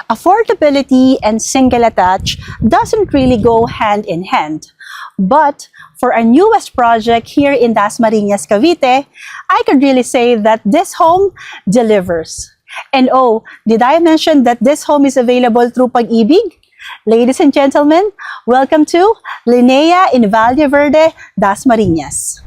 Affordability and single attach doesn't really go hand in hand. But for our newest project here in Dasmariñas, Cavite, I could really say that this home delivers. And oh, did I mention that this home is available through Pag-ibig? Ladies and gentlemen, welcome to Linea in Valle Verde, Dasmariñas.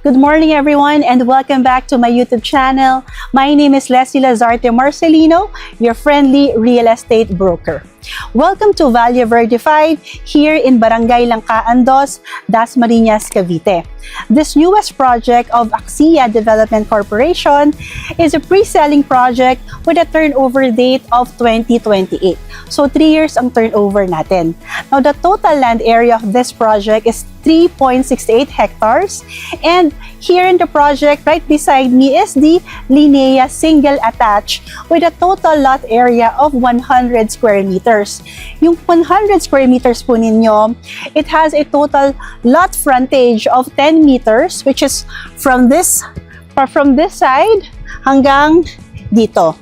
Good morning everyone and welcome back to my YouTube channel. My name is Leslie Lazarte Marcelino, your friendly real estate broker. Welcome to Valle Verde 5 here in Barangay Langkaan 2, Dasmariñas, Cavite. This newest project of Axia Development Corporation is a pre-selling project with a turnover date of 2028. So 3 years ang turnover natin. Now the total land area of this project is 3.68 hectares, and here in the project right beside me is the Linea single attached with a total lot area of 100 square meters. Yung 100 square meters po ninyo, it has a total lot frontage of 10 meters, which is from this side hanggang dito.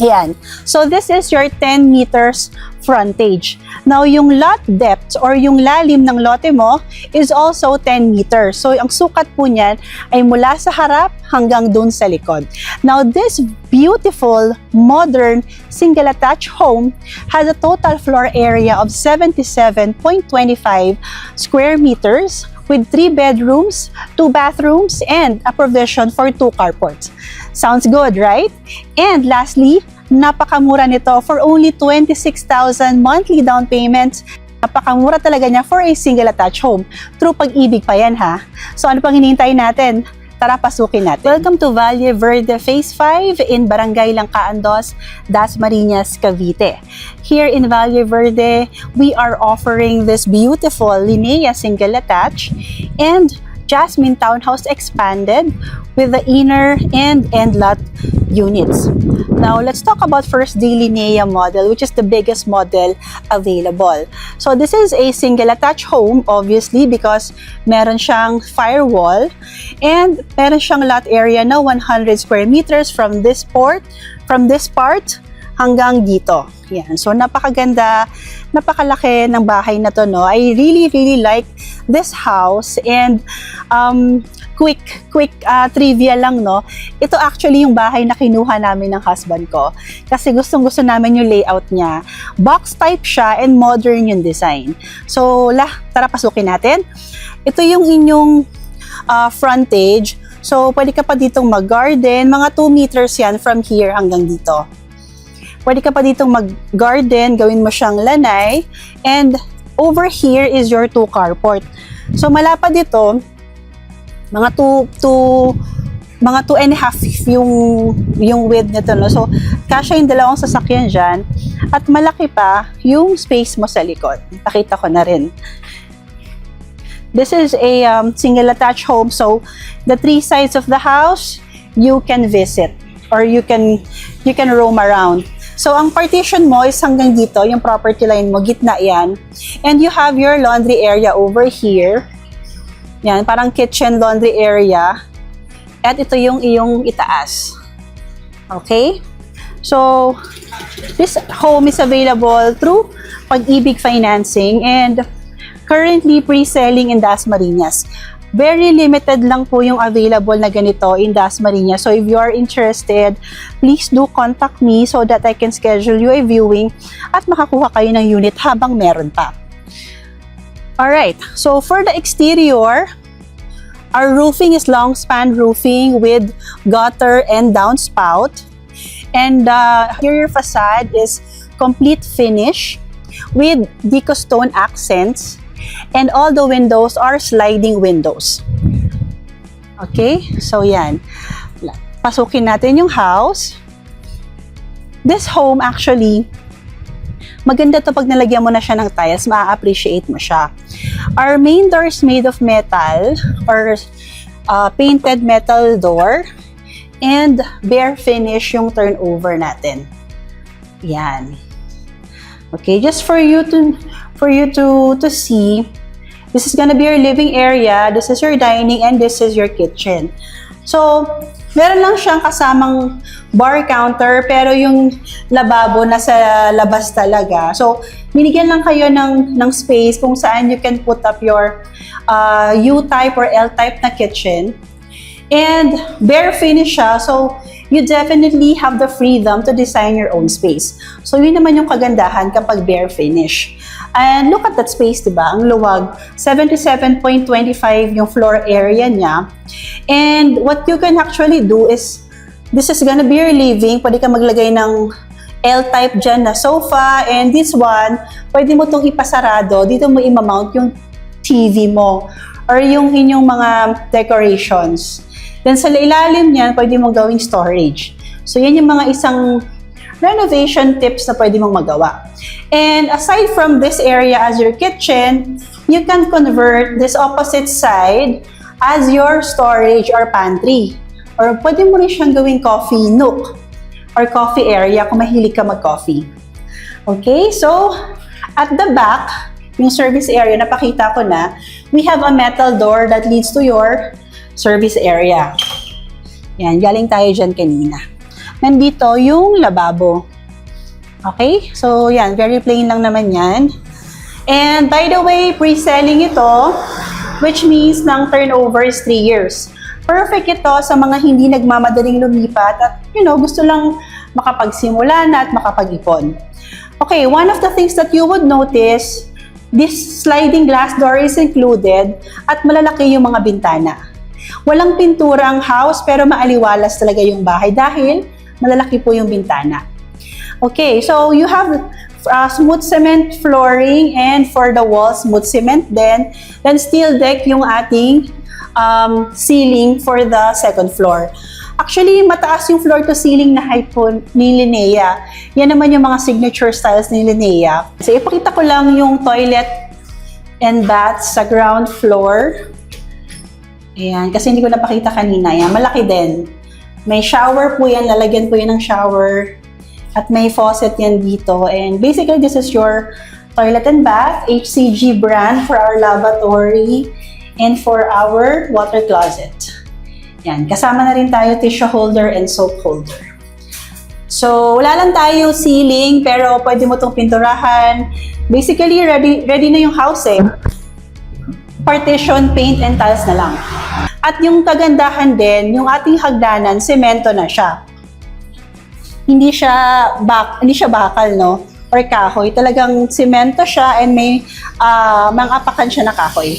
Ayan. So this is your 10 meters frontage. Now, yung lot depth or yung lalim ng lote mo is also 10 meters. So, ang sukat po niyan ay mula sa harap hanggang dun sa likod. Now, this beautiful, modern, single-attached home has a total floor area of 77.25 square meters with 3 bedrooms, 2 bathrooms, and a provision for 2 carports. Sounds good, right? And lastly, napakamura nito for only 26,000 monthly down payments. Napakamura talaga niya for a single attached home. Through Pag-ibig pa yan ha. So ano pang hinihintay natin? Tara, pasukin natin. Welcome to Valle Verde Phase 5 in Barangay Langkaan 2, Dasmariñas, Cavite. Here in Valle Verde, we are offering this beautiful Linea single attached and Jasmine Townhouse expanded with the inner and end lot units. Now, let's talk about first the Linea model, which is the biggest model available. So, this is a single attached home, obviously, because meron siyang firewall and meron siyang lot area na 100 square meters from this part hanggang dito. Yan. So, napakaganda, napakalaki ng bahay na to, no? I really like this house and quick trivia lang, no? Ito actually yung bahay na kinuha namin ng husband ko kasi gustong-gusto namin yung layout niya. Box type siya and modern yung design. So, tara pasukin natin. Ito yung inyong frontage. So, pwede ka pa ditong mag-garden. Mga 2 meters yan from here hanggang dito. Pwede ka pa ditong mag-garden, gawin mo siyang lanay, and over here is your 2 carport. So malapad dito, mga 2.5 yung width nito, no? So kasya yung dalawang sasakyan dyan, at malaki pa yung space mo sa likod. Pakita ko na rin. This is a single attached home, so the 3 sides of the house you can visit or you can roam around. So, ang partition mo is hanggang dito, yung property line mo, gitna yan. And you have your laundry area over here. Yan, parang kitchen laundry area. At ito yung iyong itaas. Okay? So, this home is available through Pag-ibig Financing and currently pre-selling in Dasmariñas. Very limited lang po yung available na ganito in Dasmariñas. So if you are interested, please do contact me so that I can schedule you a viewing at makakuha kayo ng unit habang meron pa. Alright, so for the exterior, Our roofing is long span roofing with gutter and downspout. And the exterior facade is complete finish with deco stone accents. And all the windows are sliding windows. Okay, so yan. Pasukin natin yung house. This home actually, maganda to pag nalagyan mo na siya ng tiles, ma-appreciate mo siya. Our main door is made of metal or painted metal door and bare finish yung turnover natin. Yan. Okay, just for you to see, this is gonna be your living area, this is your dining, and this is your kitchen. So, meron lang siyang kasamang bar counter, pero yung lababo nasa labas talaga. So, binigyan lang kayo ng space kung saan you can put up your U-type or L-type na kitchen. And bare finish siya, so you definitely have the freedom to design your own space. So, yun naman yung kagandahan kapag bare finish. And look at that space, diba? Ang luwag. 77.25 yung floor area niya. And what you can actually do is, this is gonna be your living. Pwede ka maglagay ng L-type dyan na sofa. And this one, pwede mo itong ipasarado. Dito mo imamount yung TV mo or yung inyong mga decorations. Then sa ilalim niyan, pwede mong gawing storage. So yan yung mga isang renovation tips na pwede mong magawa. And aside from this area as your kitchen, you can convert this opposite side as your storage or pantry. Or pwede mo rin siyang gawing coffee nook or coffee area kung mahilig ka mag-coffee. Okay, so at the back, yung service area, napakita ko na, we have a metal door that leads to your service area. Yan, galing tayo dyan kanina. Nandito yung lababo. Okay? So, yan. Very plain lang naman yan. And by the way, pre-selling ito, which means ng turnover is 3 years. Perfect ito sa mga hindi nagmamadaling lumipat at, gusto lang makapagsimula na at makapag-ipon. Okay, one of the things that you would notice, this sliding glass door is included at malalaki yung mga bintana. Walang pinturang house pero maaliwalas talaga yung bahay dahil malalaki po yung bintana. Okay, so you have smooth cement flooring and for the walls, smooth cement then steel deck yung ating ceiling for the second floor. Actually, mataas yung floor to ceiling na height po ni Linea. Yan naman yung mga signature styles ni Linea. So, ipakita ko lang yung toilet and bath sa ground floor. Ayan, kasi hindi ko napakita kanina. Yan, malaki din. May shower po yan, lalagyan po yan ng shower. At may faucet yan dito. And basically, this is your toilet and bath, HCG brand for our lavatory and for our water closet. Yan, kasama na rin tayo tissue holder and soap holder. So, wala lang tayo ceiling, pero pwede mo itong pinturahan. Basically, ready na yung house eh. Partition, paint, and tiles na lang. At yung kagandahan din, yung ating hagdanan, semento na siya. Hindi siya bakal, no? Or kahoy. Talagang semento siya and may mang-apakan siya na kahoy.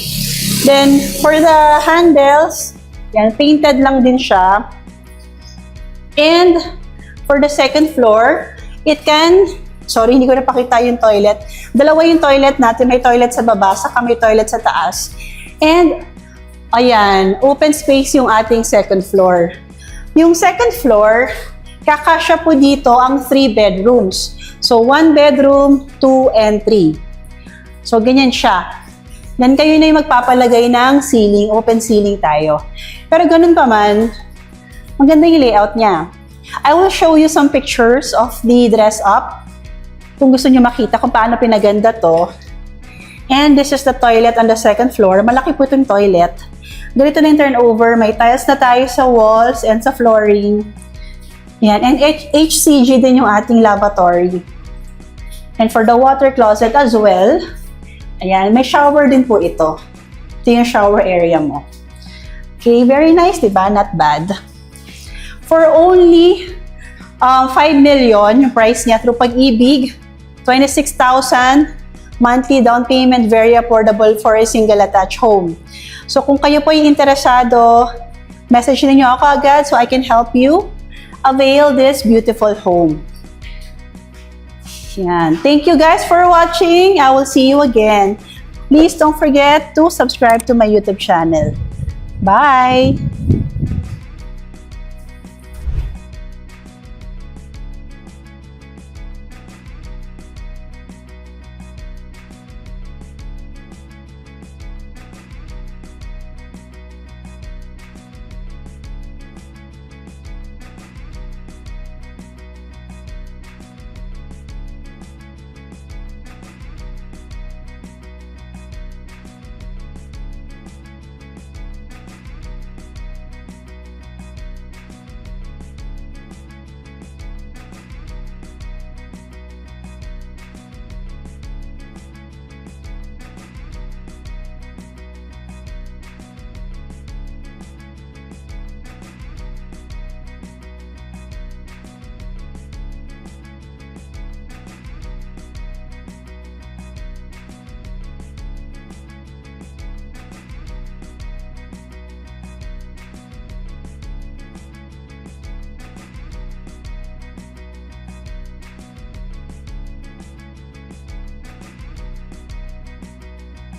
Then, for the handles, yan, painted lang din siya. And, for the second floor, it can, sorry, hindi ko napakita yung toilet. Dalawa yung toilet natin. May toilet sa baba, saka may toilet sa taas. And, ayan, open space yung ating second floor. Yung second floor, kakasya po dito ang 3 bedrooms. So, 1 bedroom, 2, and 3. So, ganyan siya. Then, kayo na yung magpapalagay ng ceiling, open ceiling tayo. Pero ganun pa man, maganda yung layout niya. I will show you some pictures of the dress up. Kung gusto niyo makita kung paano pinaganda to. And this is the toilet on the second floor. Malaki po itong toilet. Ganito na yung turnover. May tiles na tayo sa walls and sa flooring. Yan. And HCG din yung ating lavatory. And for the water closet as well, ayan, may shower din po ito. Ito yung shower area mo. Okay, very nice, diba? Not bad. For only 5 million, yung price niya through Pag-ibig, 26,000, monthly down payment, very affordable for a single attached home. So kung kayo po yung interesado, message niyo ako agad so I can help you avail this beautiful home. Yan. Thank you guys for watching. I will see you again. Please don't forget to subscribe to my YouTube channel. Bye!